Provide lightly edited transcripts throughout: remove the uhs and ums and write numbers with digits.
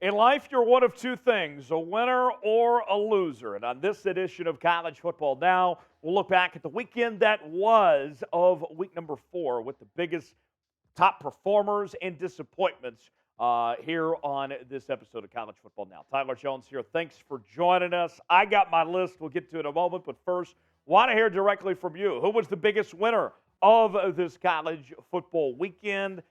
In life, you're one of two things, a winner or a loser. And on this edition of College Football Now, we'll look back at the weekend that was of week number 4 with the biggest top performers and disappointments here on this episode of College Football Now. Tyler Jones here. Thanks for joining us. I got my list. We'll get to it in a moment. But first, want to hear directly from you. Who was the biggest winner of this college football weekend?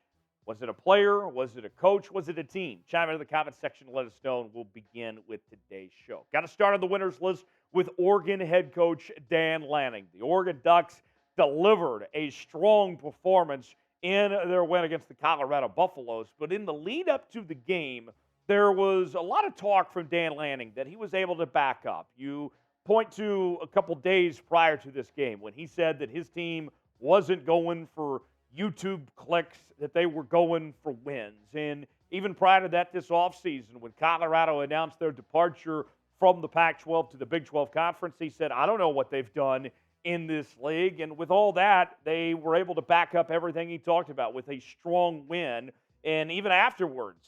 Was it a player? Was it a coach? Was it a team? Chime into the comment section and let us know, and we'll begin with today's show. Got to start on the winners list with Oregon head coach Dan Lanning. The Oregon Ducks delivered a strong performance in their win against the Colorado Buffaloes. But in the lead up to the game, there was a lot of talk from Dan Lanning that he was able to back up. You point to a couple days prior to this game when he said that his team wasn't going for YouTube clicks, that they were going for wins. And even prior to that this offseason, when Colorado announced their departure from the Pac-12 to the Big 12 Conference, he said, I don't know what they've done in this league. And with all that, they were able to back up everything he talked about with a strong win. And even afterwards,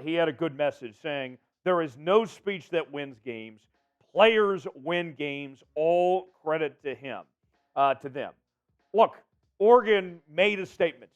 he had a good message saying, there is no speech that wins games. Players win games. All credit to him, to them. Look, Oregon made a statement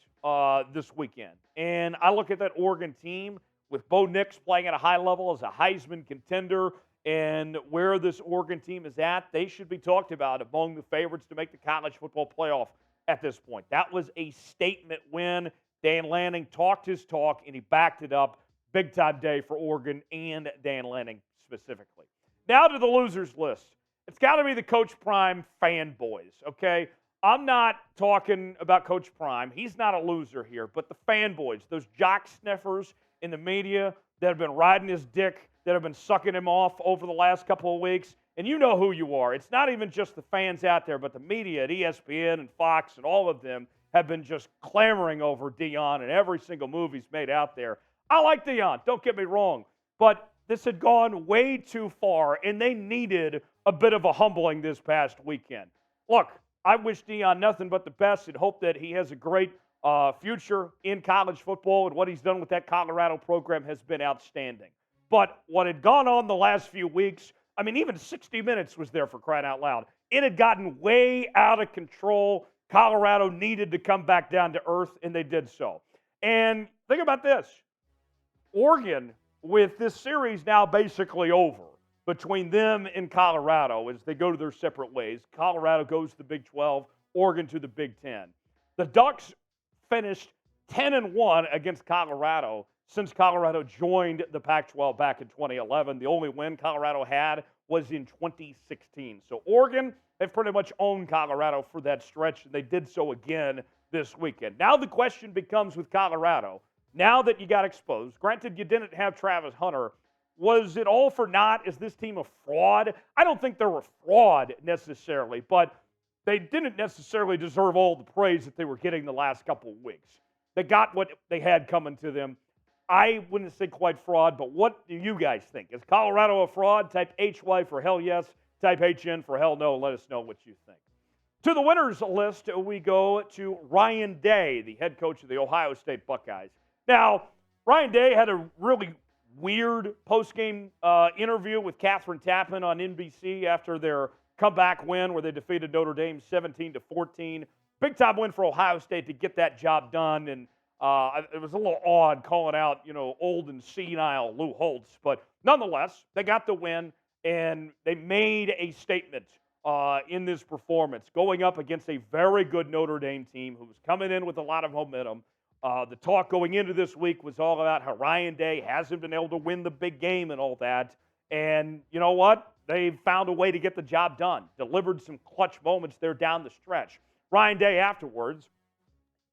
this weekend. And I look at that Oregon team with Bo Nix playing at a high level as a Heisman contender, and where this Oregon team is at, they should be talked about among the favorites to make the college football playoff at this point. That was a statement win. Dan Lanning talked his talk, and he backed it up. Big-time day for Oregon and Dan Lanning specifically. Now to the losers list. It's got to be the Coach Prime fanboys, okay? I'm not talking about Coach Prime. He's not a loser here, but the fanboys, those jock sniffers in the media that have been riding his dick, that have been sucking him off over the last couple of weeks, and you know who you are. It's not even just the fans out there, but the media at ESPN and Fox and all of them have been just clamoring over Deion and every single move he's made out there. I like Deion, don't get me wrong, but this had gone way too far, and they needed a bit of a humbling this past weekend. Look, I wish Deion nothing but the best and hope that he has a great future in college football, and what he's done with that Colorado program has been outstanding. But what had gone on the last few weeks, I mean, even 60 Minutes was there for crying out loud. It had gotten way out of control. Colorado needed to come back down to earth, and they did so. And think about this. Oregon, with this series now basically over, between them and Colorado as they go to their separate ways. Colorado goes to the Big 12, Oregon to the Big 10. The Ducks finished 10-1 against Colorado since Colorado joined the Pac-12 back in 2011. The only win Colorado had was in 2016. So Oregon have pretty much owned Colorado for that stretch, and they did so again this weekend. Now the question becomes with Colorado, now that you got exposed, granted you didn't have Travis Hunter, was it all for naught? Is this team a fraud? I don't think they're a fraud necessarily, but they didn't necessarily deserve all the praise that they were getting the last couple of weeks. They got what they had coming to them. I wouldn't say quite fraud, but what do you guys think? Is Colorado a fraud? Type HY for hell yes. Type HN for hell no. Let us know what you think. To the winners list, we go to Ryan Day, the head coach of the Ohio State Buckeyes. Now, Ryan Day had a really weird post-game interview with Catherine Tappan on NBC after their comeback win where they defeated Notre Dame 17-14. Big-time win for Ohio State to get that job done, and it was a little odd calling out, old and senile Lou Holtz. But nonetheless, they got the win, and they made a statement in this performance going up against a very good Notre Dame team who was coming in with a lot of momentum. The talk going into this week was all about how Ryan Day hasn't been able to win the big game and all that. And you know what? They found a way to get the job done. Delivered some clutch moments there down the stretch. Ryan Day afterwards,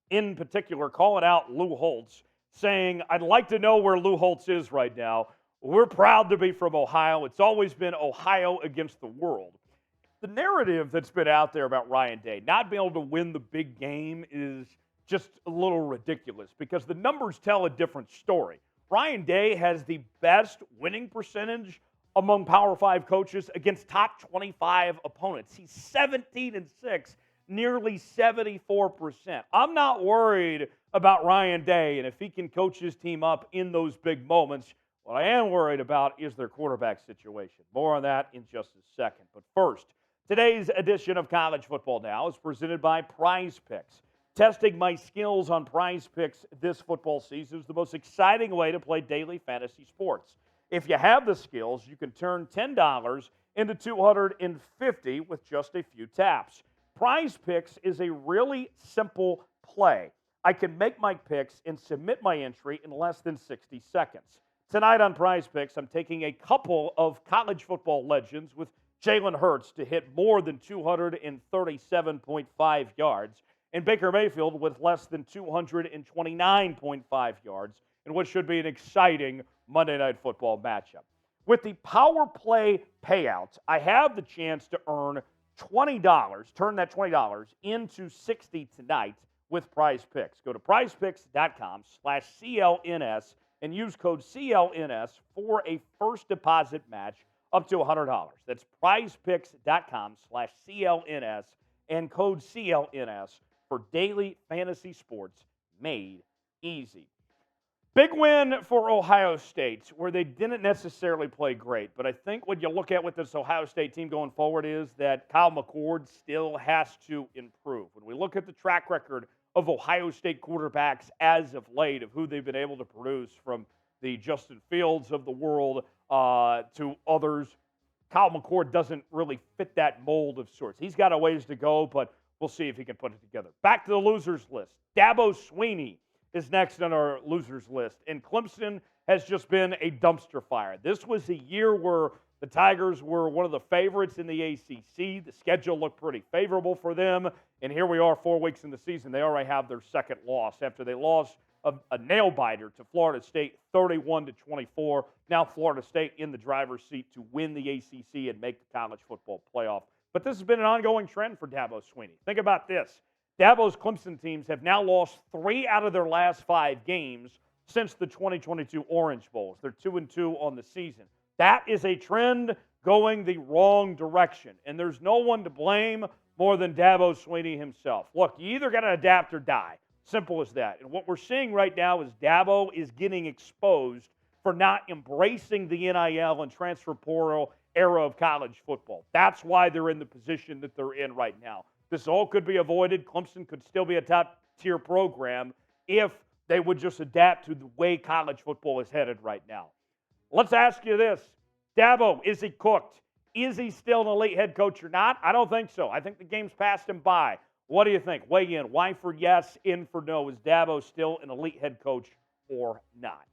in particular, calling out Lou Holtz, saying, I'd like to know where Lou Holtz is right now. We're proud to be from Ohio. It's always been Ohio against the world. The narrative that's been out there about Ryan Day not being able to win the big game is just a little ridiculous because the numbers tell a different story. Ryan Day has the best winning percentage among Power 5 coaches against top 25 opponents. He's 17-6, nearly 74%. I'm not worried about Ryan Day, and if he can coach his team up in those big moments, What I am worried about is their quarterback situation. More on that in just a second. But first, today's edition of College Football Now is presented by Prize Picks. Testing my skills on Prize Picks this football season is the most exciting way to play daily fantasy sports. If you have the skills, you can turn $10 into $250 with just a few taps. Prize Picks is a really simple play. I can make my picks and submit my entry in less than 60 seconds. Tonight on Prize Picks, I'm taking a couple of college football legends with Jalen Hurts to hit more than 237.5 yards and Baker Mayfield with less than 229.5 yards in what should be an exciting Monday Night Football matchup. With the power play payouts, I have the chance to earn $20, turn that $20 into $60 tonight with Prize Picks. Go to prizepicks.com/CLNS and use code CLNS for a first deposit match up to $100. That's prizepicks.com/CLNS and code CLNS for daily fantasy sports made easy. Big win for Ohio State, where they didn't necessarily play great. But I think what you look at with this Ohio State team going forward is that Kyle McCord still has to improve. When we look at the track record of Ohio State quarterbacks as of late, of who they've been able to produce, from the Justin Fields of the world to others, Kyle McCord doesn't really fit that mold of sorts. He's got a ways to go, but we'll see if he can put it together. Back to the losers list. Dabo Swinney is next on our losers list, and Clemson has just been a dumpster fire. This was a year where the Tigers were one of the favorites in the ACC. The schedule looked pretty favorable for them, and here we are 4 weeks in the season. They already have their second loss after they lost a nail-biter to Florida State 31-24. Now Florida State in the driver's seat to win the ACC and make the college football playoff. But this has been an ongoing trend for Dabo Swinney. Think about this. Dabo's Clemson teams have now lost 3 out of their last 5 games since the 2022 Orange Bowls. They're 2-2 on the season. That is a trend going the wrong direction, and there's no one to blame more than Dabo Swinney himself. Look, you either got to adapt or die. Simple as that. And what we're seeing right now is Dabo is getting exposed for not embracing the NIL and transfer portal era of college football. That's why they're in the position that they're in right now. This all could be avoided. Clemson could still be a top-tier program if they would just adapt to the way college football is headed right now. Let's ask you this. Dabo, is he cooked? Is he still an elite head coach or not? I don't think so. I think the game's passed him by. What do you think? Weigh in. Y for yes, in for no. Is Dabo still an elite head coach or not?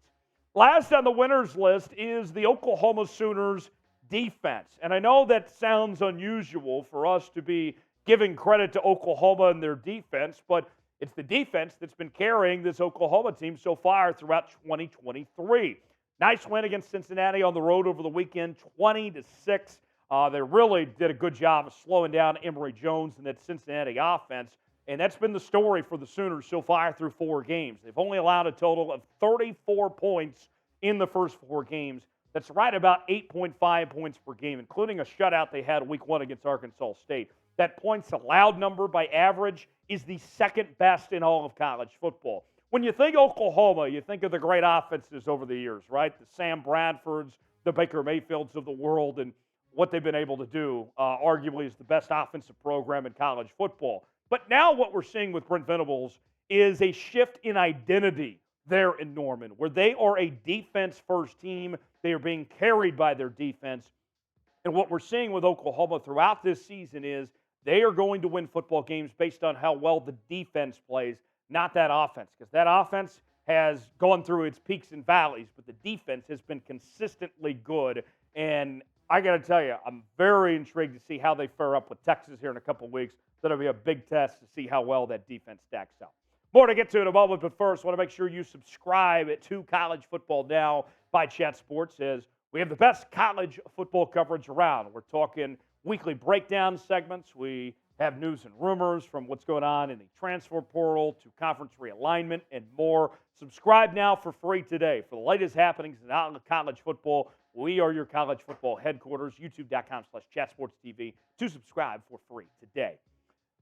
Last on the winners list is the Oklahoma Sooners defense. And I know that sounds unusual for us to be giving credit to Oklahoma and their defense, but it's the defense that's been carrying this Oklahoma team so far throughout 2023. Nice win against Cincinnati on the road over the weekend, 20-6. They really did a good job of slowing down Emory Jones and that Cincinnati offense, and that's been the story for the Sooners so far through 4 games. They've only allowed a total of 34 points in the first 4 games. That's right about 8.5 points per game, including a shutout they had week 1 against Arkansas State. That points allowed number by average is the second best in all of college football. When you think Oklahoma, you think of the great offenses over the years, right? The Sam Bradfords, the Baker Mayfields of the world, and what they've been able to do, arguably is the best offensive program in college football. But now what we're seeing with Brent Venables is a shift in identity there in Norman, where they are a defense-first team. They are being carried by their defense. And what we're seeing with Oklahoma throughout this season is they are going to win football games based on how well the defense plays, not that offense, because that offense has gone through its peaks and valleys, but the defense has been consistently good. And I got to tell you, I'm very intrigued to see how they fare up with Texas here in a couple of weeks. That'll be a big test to see how well that defense stacks up. More to get to in a moment, but first, I want to make sure you subscribe to College Football Now by Chat Sports, as we have the best college football coverage around. We're talking weekly breakdown segments. We have news and rumors from what's going on in the transfer portal to conference realignment and more. Subscribe now for free today for the latest happenings in college football. We are your college football headquarters, youtube.com/chatsportstv to subscribe for free today.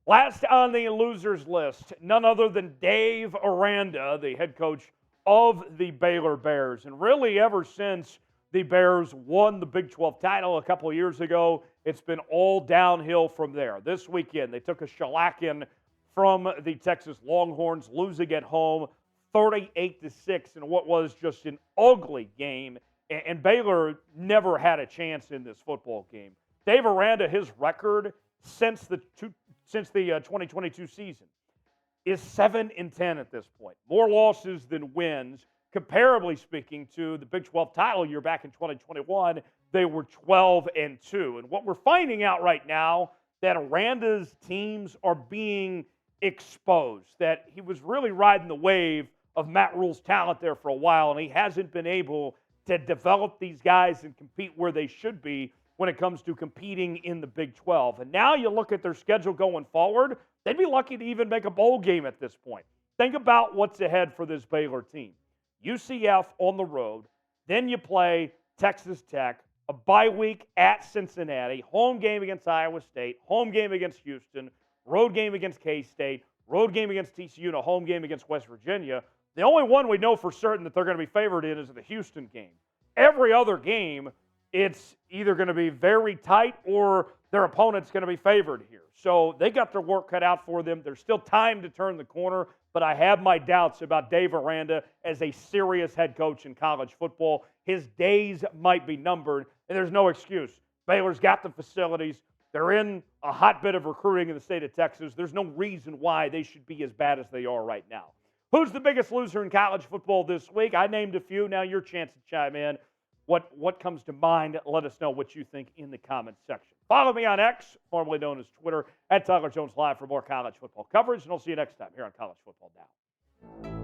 Last on the losers list, none other than Dave Aranda, the head coach of the Baylor Bears. And really, ever since the Bears won the Big 12 title a couple of years ago, it's been all downhill from there. This weekend, they took a shellacking from the Texas Longhorns, losing at home 38-6 in what was just an ugly game. And Baylor never had a chance in this football game. Dave Aranda, his record since the 2022 season is 7-10 at this point. More losses than wins. Comparably speaking to the Big 12 title year back in 2021, they were 12-2. And what we're finding out right now, that Aranda's teams are being exposed, that he was really riding the wave of Matt Rule's talent there for a while, and he hasn't been able to develop these guys and compete where they should be when it comes to competing in the Big 12. And now you look at their schedule going forward, they'd be lucky to even make a bowl game at this point. Think about what's ahead for this Baylor team. UCF on the road, then you play Texas Tech, a bye week at Cincinnati, home game against Iowa State, home game against Houston, road game against K-State, road game against TCU, and a home game against West Virginia. The only one we know for certain that they're going to be favored in is the Houston game. Every other game, it's either going to be very tight or their opponent's going to be favored here. So they got their work cut out for them. There's still time to turn the corner, but I have my doubts about Dave Aranda as a serious head coach in college football. His days might be numbered, and there's no excuse. Baylor's got the facilities. They're in a hotbed of recruiting in the state of Texas. There's no reason why they should be as bad as they are right now. Who's the biggest loser in college football this week? I named a few. Now your chance to chime in. What comes to mind? Let us know what you think in the comments section. Follow me on X, formerly known as Twitter, @Tyler Jones Live for more college football coverage, and I'll see you next time here on College Football Now.